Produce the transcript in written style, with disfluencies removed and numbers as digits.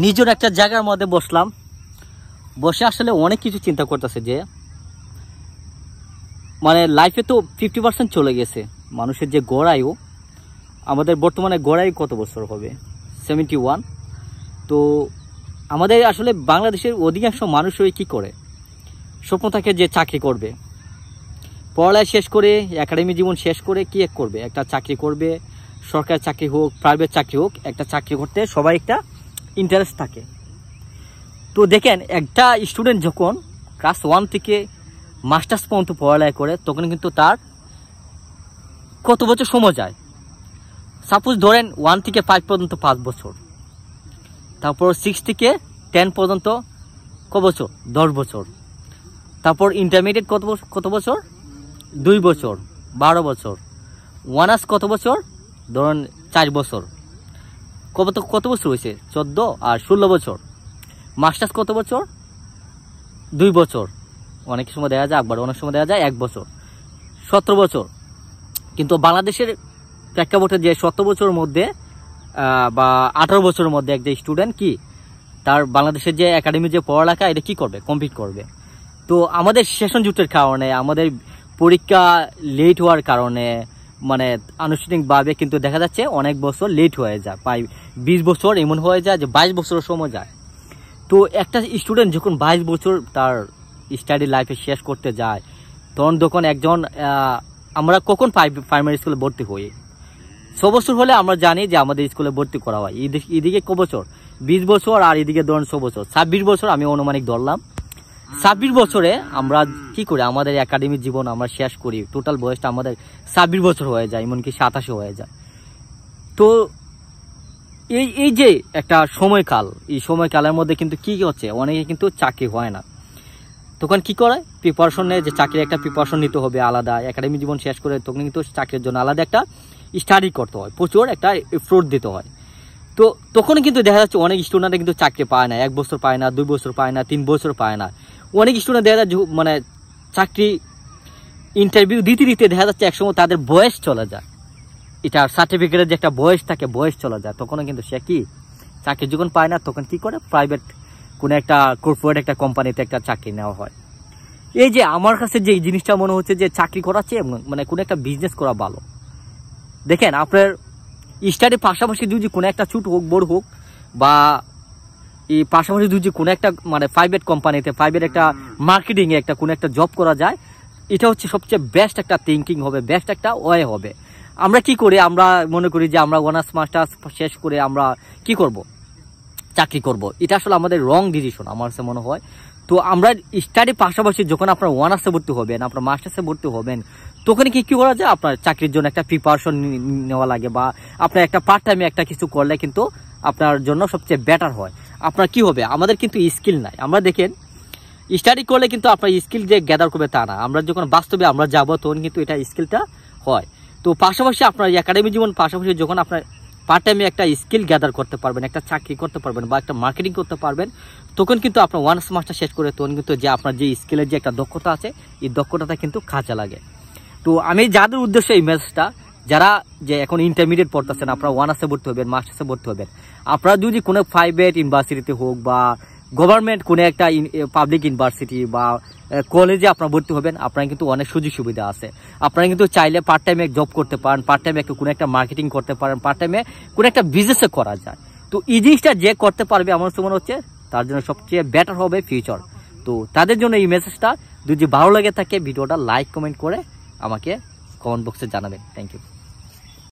নিজের একটা জায়গার মধ্যে বসলাম, বসে আসলে অনেক কিছু চিন্তা করতেছে যে মানে লাইফে তো 50% চলে গেছে। মানুষের যে গড় আয়ু, আমাদের বর্তমানে গড় আয়ু কত বছর হবে? 71। তো আমাদের আসলে বাংলাদেশের অধিকাংশ মানুষই কি করে, স্বপ্ন থাকে যে চাকরি করবে, পড়ালেখা শেষ করে একাডেমি জীবন শেষ করে কি এক করবে, একটা চাকরি করবে, সরকারি চাকরি হোক প্রাইভেট চাকরি হোক, একটা চাকরি করতে সবাই একটা ইন্টারেস্ট থাকে। তো দেখেন, একটা স্টুডেন্ট যখন ক্লাস 1 থেকে মাস্টার্স পর্যন্ত পড়ালেখা করে তখন কিন্তু তার কত বছর সময় যায়? সাপোজ ধরেন 1 থেকে 5 পর্যন্ত 5 বছর, তারপর 6 থেকে 10 পর্যন্ত কত বছর? 10 বছর। তারপর ইন্টারমিডিয়েট কত বছর? 2 বছর, 12 বছর। অনার্স কত বছর? ধরেন 4 বছর। কত বছর হয়েছে? 14 আর 16 বছর। মাস্টার্স কত বছর? 2 বছর। অনেক সময় দেখা যায় একবার, অনেক সময় দেখা যায় 1 বছর, 17 বছর। কিন্তু বাংলাদেশের প্রেক্ষাপটে যে 17 বছরের মধ্যে বা 18 বছরের মধ্যে একটা স্টুডেন্ট কি তার বাংলাদেশের যে একাডেমি যে পড়ালেখা এটা কি করবে? কমপ্লিট করবে। তো আমাদের সেশন জুটের কারণে, আমাদের পরীক্ষা লেট হওয়ার কারণে মানে আনুষ্ঠানিকভাবে কিন্তু দেখা যাচ্ছে অনেক বছর লেট হয়ে যায়, প্রায় 20 বছর এমন হয়ে যায় যে 22 বছরের সময় যায়। তো একটা স্টুডেন্ট যখন 22 বছর তার স্টাডি লাইফে শেষ করতে যায়, তখন একজন আমরা কখন প্রাইমারি স্কুলে ভর্তি হই? 6 বছর হলে আমরা জানি যে আমাদের স্কুলে ভর্তি করা হয়। এদিকে ক বছর? 20 বছর, আর এদিকে ধরুন 6 বছর, 26 বছর আমি অনুমানিক ধরলাম। 26 বছরে আমরা কি করি? আমাদের একাডেমিক জীবন আমরা শেষ করি, টোটাল বয়সটা আমাদের 26 বছর হয়ে যায়, এমনকি 27 হয়ে যায়। তো এই যে একটা সময়কাল, এই সময়কালের মধ্যে কিন্তু কি হচ্ছে, অনেকে কিন্তু চাকরি হয় না। তখন কি করে? প্রিপারেশন নেয় যে চাকরির একটা প্রিপারেশন নিতে হবে আলাদা, একাডেমিক জীবন শেষ করে তখন কিন্তু চাকরির জন্য আলাদা একটা স্টাডি করতে হয়, প্রচুর একটা এফোর্ট দিতে হয়। তো তখন কিন্তু দেখা যাচ্ছে অনেক স্টুডেন্টরা কিন্তু চাকরি পায় না, 1 বছর পায় না, 2 বছর পায় না, 3 বছর পায় না। অনেক স্টুডেন্ট দেখা যায় মানে চাকরি ইন্টারভিউ দিতে দিতে দেখা যাচ্ছে একসময় তাদের বয়স চলে যায়, এটা সার্টিফিকেটের যে একটা বয়স থাকে, বয়স চলে যায়। তখনও কিন্তু সে কি চাকরি যখন পায় না, তখন কি করে? প্রাইভেট কোনো একটা কর্পোরেট একটা কোম্পানিতে একটা চাকরি নেওয়া হয়। এই যে আমার কাছে যে জিনিসটা মনে হচ্ছে যে চাকরি করার চেয়ে মানে কোনো একটা বিজনেস করা ভালো। দেখেন, আপনার স্টাডির পাশাপাশি যদি কোনো একটা ছোট হোক বড় হোক, বা এই পাশাপাশি যদি কোনো একটা মানে প্রাইভেট কোম্পানিতে, প্রাইভেট একটা মার্কেটিংয়ে একটা কোনো একটা জব করা যায়, এটা হচ্ছে সবচেয়ে বেস্ট একটা থিঙ্কিং হবে, বেস্ট একটা ওয়ে হবে। আমরা কি করি? আমরা মনে করি যে আমরা অনার্স মাস্টার্স শেষ করে আমরা কি করব? চাকরি করব। এটা আসলে আমাদের রং ডিসিশন আমার কাছে মনে হয়। তো আমরা স্টাডির পাশাপাশি যখন আপনার অনার্সে ভর্তি হবেন, আপনার মাস্টার্সে ভর্তি হবেন, তখন কি করা যায়? আপনার চাকরির জন্য একটা প্রিপারেশন নেওয়া লাগে, বা আপনার একটা পার্ট টাইমে একটা কিছু করলে কিন্তু আপনার জন্য সবচেয়ে বেটার হয়। আপনার কি হবে? আমাদের কিন্তু স্কিল নাই। আমরা দেখেন, স্টাডি করলে কিন্তু আপনার স্কিল যে গ্যাদার করবে তা না, আমরা যখন বাস্তবে আমরা যাবো তখন কিন্তু এটা স্কিলটা হয়। তো পাশাপাশি আপনার একাডেমি জীবন পাশাপাশি যখন আপনার পার্ট টাইমে একটা স্কিল গ্যাদার করতে পারবেন, একটা চাকরি করতে পারবেন, বা একটা মার্কেটিং করতে পারবেন, তখন কিন্তু আপনার অনার্স মাস্টার শেষ করে তখন কিন্তু যে আপনার যে স্কিলের যে একটা দক্ষতা আছে, এই দক্ষতাটা কিন্তু কাজে লাগে। তো আমি যাদের উদ্দেশ্যে এই মেসেজটা, যারা যে এখন ইন্টারমিডিয়েট পড়তেছেন, আপনারা অনার্সে ভর্তি হবেন, মাস্টার্সে ভর্তি হবেন, আপনারা যদি কোনো প্রাইভেট ইউনিভার্সিটিতে হোক বা গভর্নমেন্ট কোনো একটা পাবলিক ইউনিভার্সিটি বা কলেজে আপনারা ভর্তি হবেন, আপনারা কিন্তু অনেক সুযোগ সুবিধা আছে। আপনারা কিন্তু চাইলে পার্ট টাইমে জব করতে পারেন, পার্ট টাইমে কোনো একটা মার্কেটিং করতে পারেন, পার্ট টাইমে কোনো একটা বিজনেসে করা যায়। তো এই জিনিসটা যে করতে পারবে আমার মনে হচ্ছে তার জন্য সবচেয়ে বেটার হবে ফিউচার। তো তাদের জন্য এই মেসেজটা যদি ভালো লেগে থাকে, ভিডিওটা লাইক কমেন্ট করে আমাকে কমেন্ট বক্সে জানাবেন। Thank you.